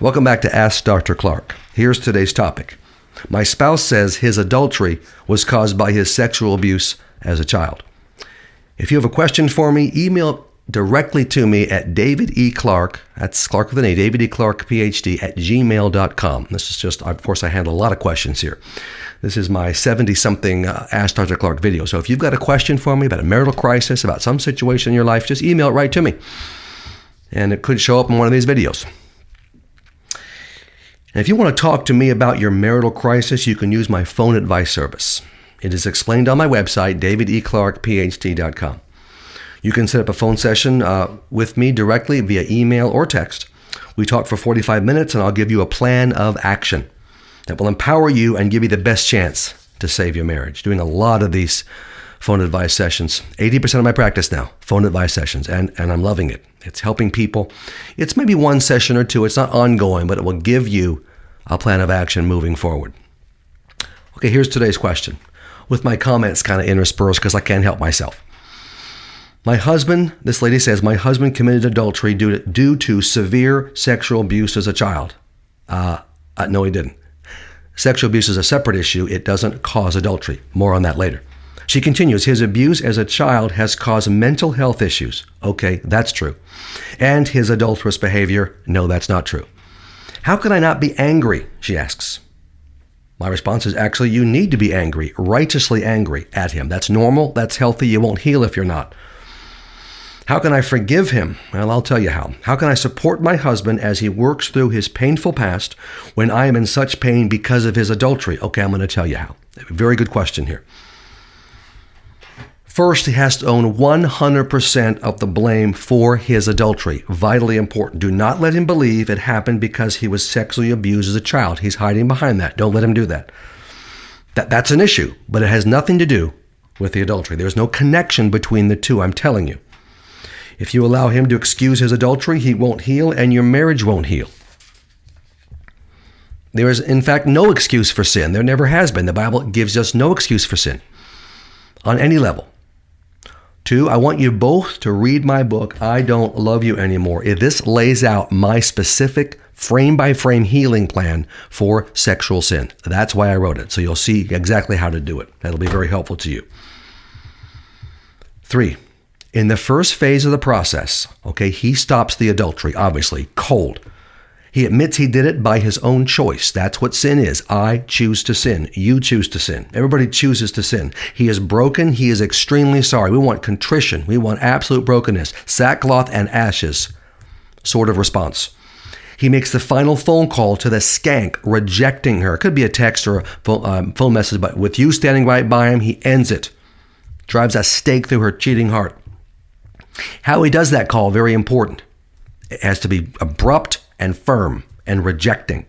Welcome back to Ask Dr. Clarke. Here's today's topic. My spouse says his adultery was caused by his sexual abuse as a child. If you have a question for me, email directly to me at David E. Clarke, that's Clarke with an A, David E. Clarke, PhD, at gmail.com. This is just, of course, I handle a lot of questions here. This is my 70-something Ask Dr. Clarke video. So if you've got a question for me about a marital crisis, about some situation in your life, just email it right to me. And it could show up in one of these videos. And if you want to talk to me about your marital crisis, you can use my phone advice service. It is explained on my website, davideclarkephd.com. You can set up a phone session with me directly via email or text. We talk for 45 minutes and I'll give you a plan of action that will empower you and give you the best chance to save your marriage. Doing a lot of these phone advice sessions. 80% of my practice now, phone advice sessions, and I'm loving it. It's helping people. It's maybe one session or two. It's not ongoing, but it will give you a plan of action moving forward. Okay, here's today's question, with my comments kind of interspersed because I can't help myself. My husband, this lady says, my husband committed adultery due to severe sexual abuse as a child. No, he didn't. Sexual abuse is a separate issue. It doesn't cause adultery. More on that later. She continues, his abuse as a child has caused mental health issues. Okay, that's true. And his adulterous behavior, no, that's not true. How can I not be angry, she asks. My response is, actually, you need to be angry, righteously angry at him. That's normal, that's healthy, you won't heal if you're not. How can I forgive him? Well, I'll tell you how. How can I support my husband as he works through his painful past when I am in such pain because of his adultery? Okay, I'm going to tell you how. Very good question here. First, he has to own 100% of the blame for his adultery. Vitally important. Do not let him believe it happened because he was sexually abused as a child. He's hiding behind that. Don't let him do that. That's an issue, but it has nothing to do with the adultery. There's no connection between the two, I'm telling you. If you allow him to excuse his adultery, he won't heal and your marriage won't heal. There is, in fact, no excuse for sin. There never has been. The Bible gives us no excuse for sin on any level. 2, I want you both to read my book, I Don't Love You Anymore. This lays out my specific frame-by-frame healing plan for sexual sin. That's why I wrote it, so you'll see exactly how to do it. That'll be very helpful to you. 3, in the first phase of the process, okay, he stops the adultery, obviously, cold. He admits he did it by his own choice. That's what sin is. I choose to sin. You choose to sin. Everybody chooses to sin. He is broken. He is extremely sorry. We want contrition. We want absolute brokenness. Sackcloth and ashes sort of response. He makes the final phone call to the skank, rejecting her. It could be a text or a phone message, but with you standing right by him, he ends it. Drives a stake through her cheating heart. How he does that call, very important. It has to be abrupt and firm and rejecting.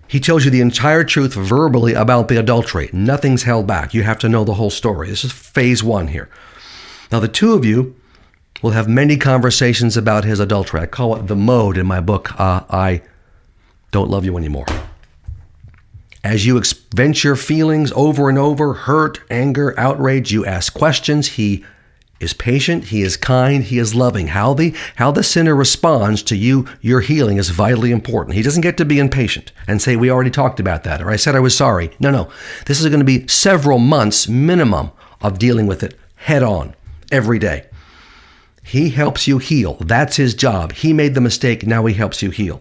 He tells you the entire truth verbally about the adultery. Nothing's held back. You have to know the whole story. This is phase 1 here. Now, the two of you will have many conversations about his adultery. I call it the mode in my book, I Don't Love You Anymore. As you vent your feelings over and over, hurt, anger, outrage, you ask questions. He is patient, he is kind, he is loving. How the sinner responds to you, your healing, is vitally important. He doesn't get to be impatient and say, we already talked about that, or I said I was sorry. No. This is going to be several months minimum of dealing with it head on, every day. He helps you heal. That's his job. He made the mistake, now he helps you heal.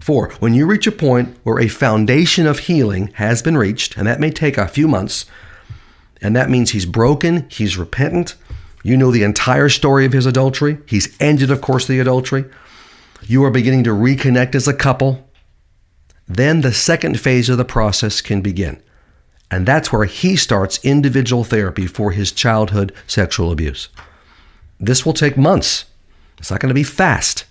4, when you reach a point where a foundation of healing has been reached, and that may take a few months, and that means he's broken, he's repentant, you know the entire story of his adultery. He's ended, of course, the adultery. You are beginning to reconnect as a couple. Then the second phase of the process can begin. And that's where he starts individual therapy for his childhood sexual abuse. This will take months. It's not going to be fast.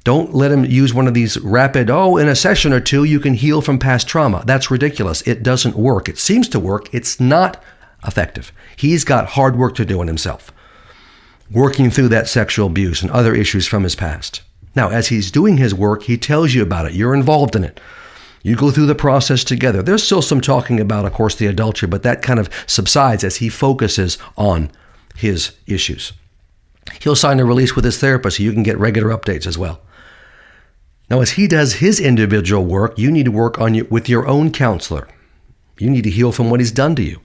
Don't let him use one of these rapid, in a session or 2, you can heal from past trauma. That's ridiculous. It doesn't work. It seems to work. It's not effective. He's got hard work to do in himself, working through that sexual abuse and other issues from his past. Now, as he's doing his work, he tells you about it. You're involved in it. You go through the process together. There's still some talking about, of course, the adultery, but that kind of subsides as he focuses on his issues. He'll sign a release with his therapist so you can get regular updates as well. Now, as he does his individual work, you need to work with your own counselor. You need to heal from what he's done to you.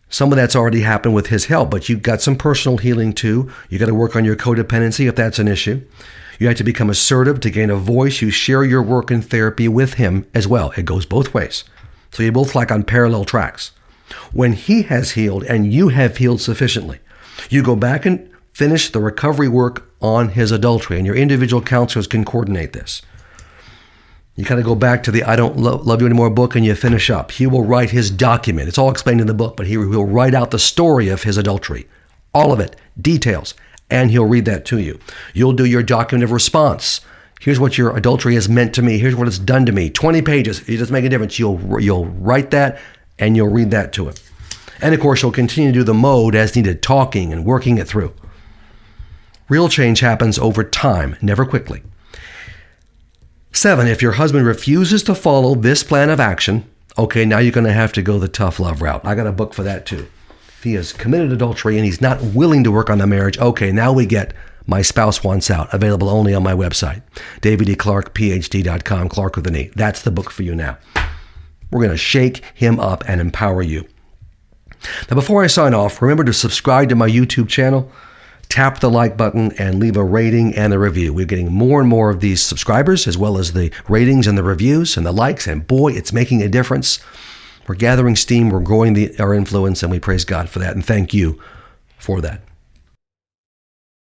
Some of that's already happened with his help, but you've got some personal healing too. You got to work on your codependency if that's an issue. You have to become assertive to gain a voice. You share your work in therapy with him as well. It goes both ways. So you're both like on parallel tracks. When he has healed and you have healed sufficiently, you go back and finish the recovery work on his adultery, and your individual counselors can coordinate this. You kind of go back to the I Don't Love You Anymore book and you finish up. He will write his document. It's all explained in the book, but he will write out the story of his adultery. All of it, details, and he'll read that to you. You'll do your document of response. Here's what your adultery has meant to me. Here's what it's done to me. 20 pages. It doesn't make a difference. You'll write that and you'll read that to him. And of course, you'll continue to do the mode as needed, talking and working it through. Real change happens over time, never quickly. 7, if your husband refuses to follow this plan of action, okay, now you're going to have to go the tough love route. I got a book for that too. If he has committed adultery and he's not willing to work on the marriage, okay, now we get My Spouse Wants Out, available only on my website, daviddclarkephd.com, Clarke with an E. That's the book for you now. We're going to shake him up and empower you. Now, before I sign off, remember to subscribe to my YouTube channel. Tap the like button and leave a rating and a review. We're getting more and more of these subscribers, as well as the ratings and the reviews and the likes. And boy, it's making a difference. We're gathering steam. We're growing our influence, and we praise God for that. And thank you for that.